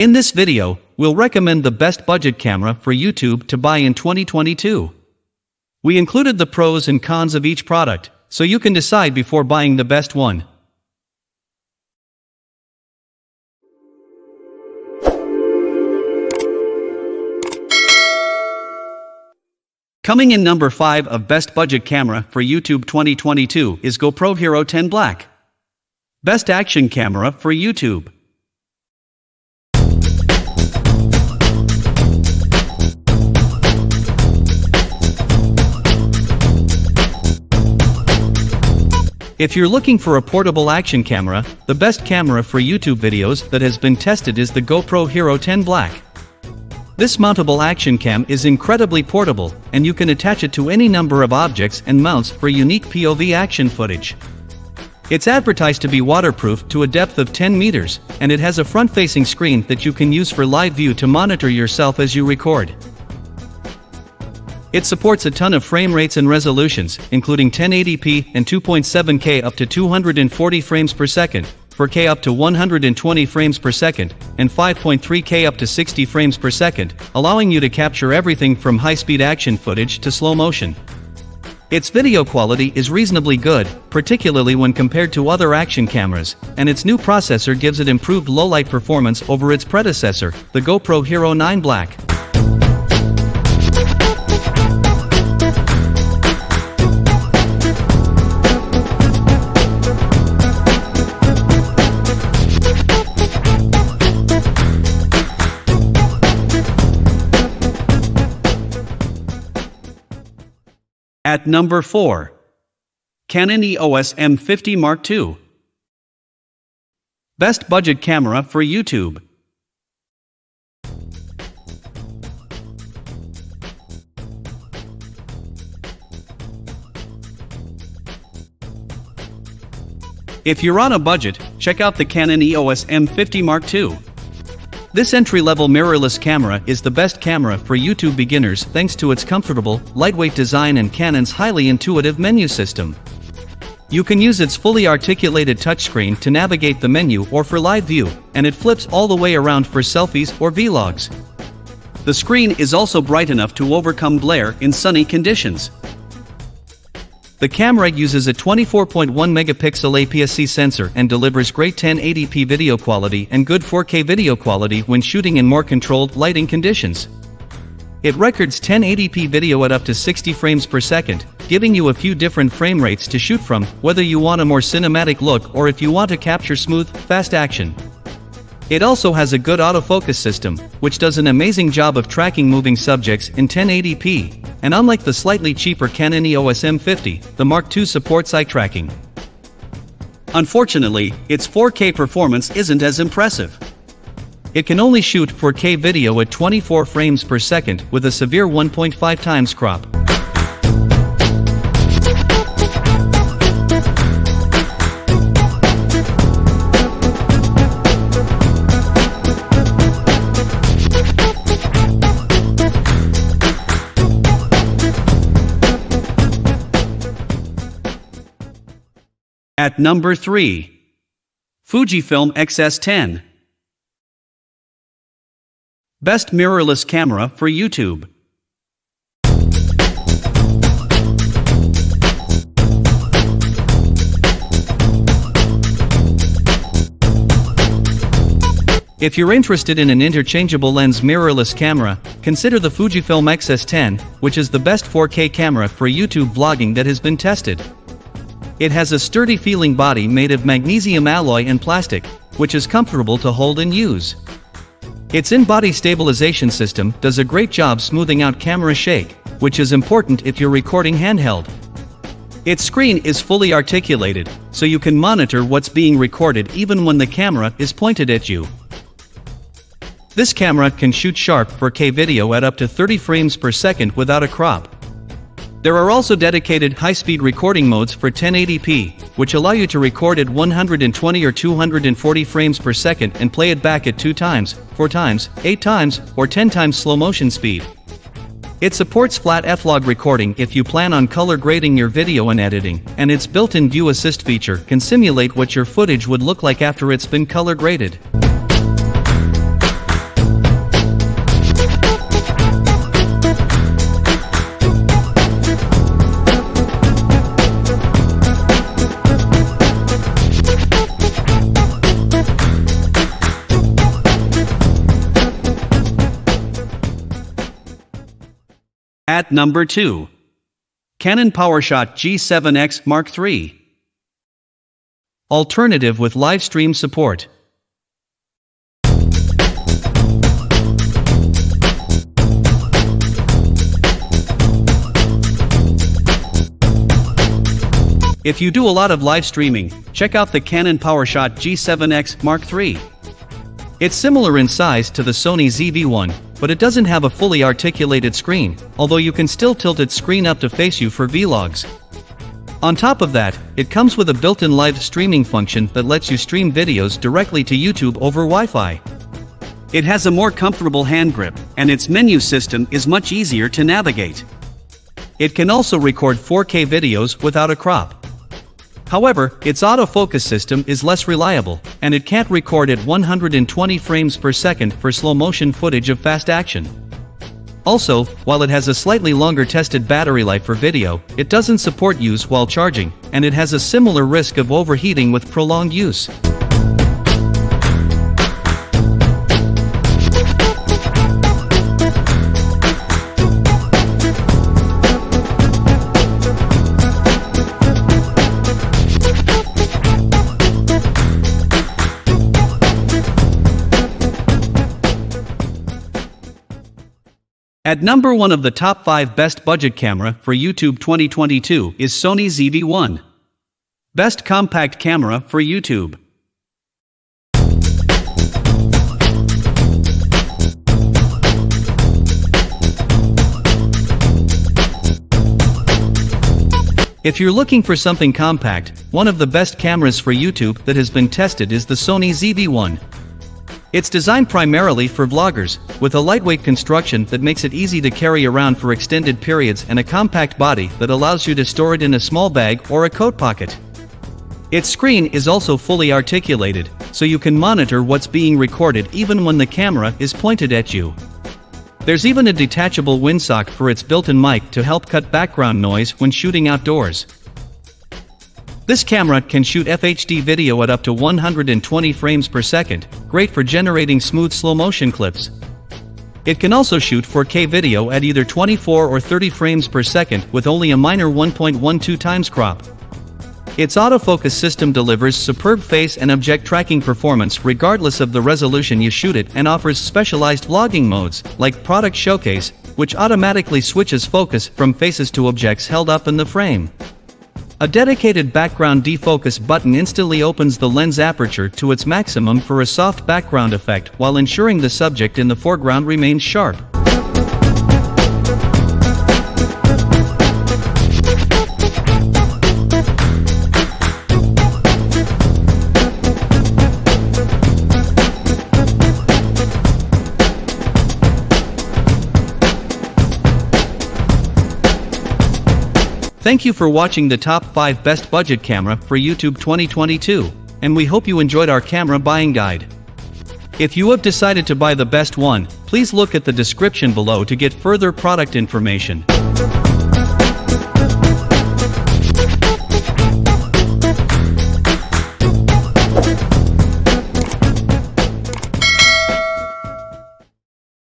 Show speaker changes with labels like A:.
A: In this video, we'll recommend the best budget camera for YouTube to buy in 2022. We included the pros and cons of each product, so you can decide before buying the best one. Coming in number 5 of best budget camera for YouTube 2022 is GoPro Hero 10 Black. Best action camera for YouTube. If you're looking for a portable action camera, the best camera for YouTube videos that has been tested is the GoPro Hero 10 Black. This mountable action cam is incredibly portable, and you can attach it to any number of objects and mounts for unique POV action footage. It's advertised to be waterproof to a depth of 10 meters, and it has a front-facing screen that you can use for live view to monitor yourself as you record. It supports a ton of frame rates and resolutions, including 1080p and 2.7K up to 240 frames per second, 4K up to 120 frames per second, and 5.3K up to 60 frames per second, allowing you to capture everything from high-speed action footage to slow motion. Its video quality is reasonably good, particularly when compared to other action cameras, and its new processor gives it improved low-light performance over its predecessor, the GoPro Hero 9 Black. At number 4. Canon EOS M50 Mark II. Best budget camera for YouTube. If you're on a budget, check out the Canon EOS M50 Mark II. This entry-level mirrorless camera is the best camera for YouTube beginners thanks to its comfortable, lightweight design and Canon's highly intuitive menu system. You can use its fully articulated touchscreen to navigate the menu or for live view, and it flips all the way around for selfies or vlogs. The screen is also bright enough to overcome glare in sunny conditions. The camera uses a 24.1 megapixel APS-C sensor and delivers great 1080p video quality and good 4K video quality when shooting in more controlled lighting conditions. It records 1080p video at up to 60 frames per second, giving you a few different frame rates to shoot from, whether you want a more cinematic look or if you want to capture smooth, fast action. It also has a good autofocus system, which does an amazing job of tracking moving subjects in 1080p, and unlike the slightly cheaper Canon EOS M50, the Mark II supports eye tracking. Unfortunately, its 4K performance isn't as impressive. It can only shoot 4K video at 24 frames per second with a severe 1.5 times crop. At number 3. Fujifilm X-S10. Best mirrorless camera for YouTube. If you're interested in an interchangeable lens mirrorless camera, consider the Fujifilm X-S10, which is the best 4K camera for YouTube vlogging that has been tested. It has a sturdy feeling body made of magnesium alloy and plastic, which is comfortable to hold and use. Its in-body stabilization system does a great job smoothing out camera shake, which is important if you're recording handheld. Its screen is fully articulated, so you can monitor what's being recorded even when the camera is pointed at you. This camera can shoot sharp 4K video at up to 30 frames per second without a crop. There are also dedicated high-speed recording modes for 1080p, which allow you to record at 120 or 240 frames per second and play it back at 2 times, 4 times, 8 times, or 10 times slow motion speed. It supports flat F-Log recording if you plan on color grading your video and editing, and its built-in View Assist feature can simulate what your footage would look like after it's been color graded. At number 2. Canon PowerShot G7X Mark III. Alternative with LiveStream support. If you do a lot of live streaming, check out the Canon PowerShot G7X Mark III. It's similar in size to the Sony ZV-1, but it doesn't have a fully articulated screen, although you can still tilt its screen up to face you for vlogs. On top of that, it comes with a built-in live streaming function that lets you stream videos directly to YouTube over Wi-Fi. It has a more comfortable hand grip, and its menu system is much easier to navigate. It can also record 4K videos without a crop. However, its autofocus system is less reliable, and it can't record at 120 frames per second for slow-motion footage of fast action. Also, while it has a slightly longer tested battery life for video, it doesn't support use while charging, and it has a similar risk of overheating with prolonged use. At number 1 of the top 5 best budget camera for YouTube 2022 is Sony ZV-1. Best compact camera for YouTube. If you're looking for something compact, one of the best cameras for YouTube that has been tested is the Sony ZV-1. It's designed primarily for vloggers, with a lightweight construction that makes it easy to carry around for extended periods and a compact body that allows you to store it in a small bag or a coat pocket. Its screen is also fully articulated, so you can monitor what's being recorded even when the camera is pointed at you. There's even a detachable windsock for its built-in mic to help cut background noise when shooting outdoors. This camera can shoot FHD video at up to 120 frames per second, great for generating smooth slow-motion clips. It can also shoot 4K video at either 24 or 30 frames per second with only a minor 1.12 times crop. Its autofocus system delivers superb face and object tracking performance regardless of the resolution you shoot it, and offers specialized vlogging modes, like Product Showcase, which automatically switches focus from faces to objects held up in the frame. A dedicated background defocus button instantly opens the lens aperture to its maximum for a soft background effect while ensuring the subject in the foreground remains sharp. Thank you for watching the top 5 best budget camera for YouTube 2022, and we hope you enjoyed our camera buying guide. If you have decided to buy the best one, please look at the description below to get further product information.